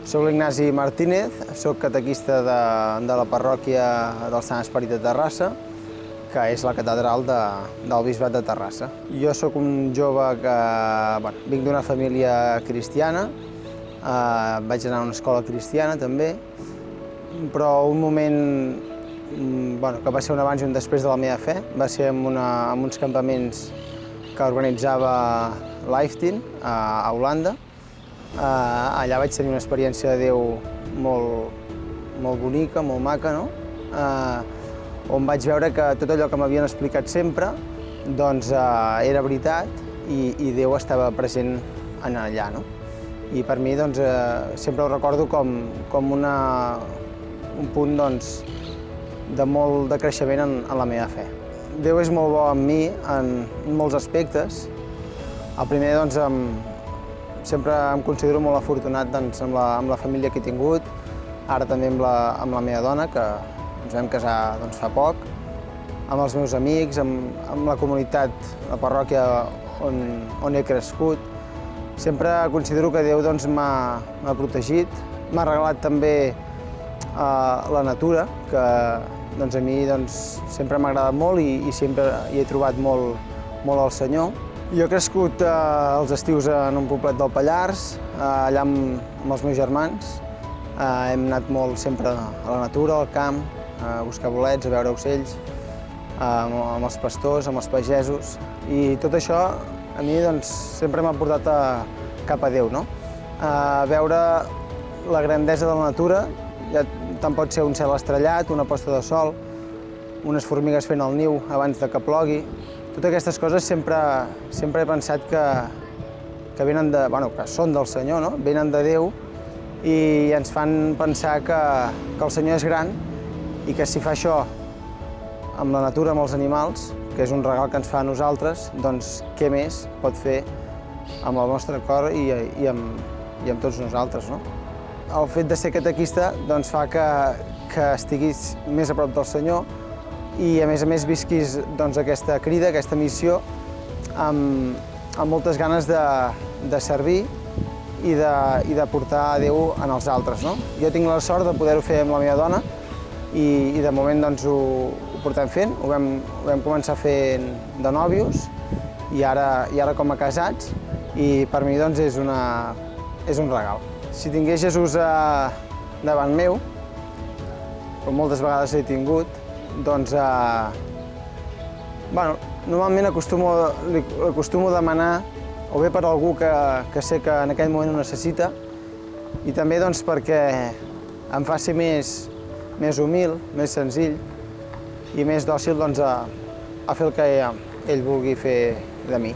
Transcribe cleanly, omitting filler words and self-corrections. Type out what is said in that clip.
Soc l'Ignasi Martínez, soc catequista de la parròquia del Sant Esperit de Terrassa, que és la catedral del Bisbat de Terrassa. Jo sóc un jove que vinc d'una família cristiana, vaig anar a una escola cristiana també, però un moment que va ser un abans i un després de la meva fe va ser en uns campaments que organitzava Lifetime a Holanda. Allà vaig tenir una experiència de Déu molt bonica, molt maca, no? On vaig veure que tot allò que m'havien explicat sempre doncs, era veritat i Déu estava present allà. No? I per mi doncs, sempre ho recordo com un punt doncs, de molt de creixement en la meva fe. Déu és molt bo amb mi en molts aspectes. El primer, doncs, sempre em considero molt afortunat doncs, amb la família que he tingut, ara també amb la meva dona, que ens vam casar doncs, fa poc, amb els meus amics, amb la comunitat, la parròquia on he crescut. Sempre considero que Déu doncs, m'ha protegit, m'ha regalat també la natura, que doncs, a mi doncs, sempre m'ha agradat molt i sempre hi he trobat molt el Senyor. Jo he crescut els estius en un poblet del Pallars, allà amb els meus germans. Hem anat molt sempre a la natura, al camp, a buscar bolets, a veure ocells, amb els pastors, amb els pagesos. I tot això a mi doncs, sempre m'ha portat cap a Déu. No? Veure la grandesa de la natura, ja tant pot ser un cel estrellat, una posta de sol, unes formigues fent el niu abans de que plogui. Totes aquestes coses sempre he pensat que venen que són del Senyor, no? Venen de Déu i ens fan pensar que el Senyor és gran i que si fa això amb la natura, amb els animals, que és un regal que ens fa a nosaltres, doncs què més pot fer amb el nostre cor i amb tots nosaltres, no? El fet de ser catequista doncs, fa que estiguis més a prop del Senyor i a més visquis doncs, aquesta crida, aquesta missió, amb moltes ganes de servir i de portar a Déu en els altres. No? Jo tinc la sort de poder-ho fer amb la meva dona i de moment doncs, ho portem fent. Ho vam començar fent de nòvios i ara com a casats, i per mi doncs, és un regal. Si tingués Jesús davant meu, com moltes vegades l'he tingut, doncs, normalment acostumo a demanar o bé per algú que sé que en aquell moment ho necessita i també doncs, perquè em faci més humil, més senzill i més dòcil doncs, a fer el que ell vulgui fer de mi.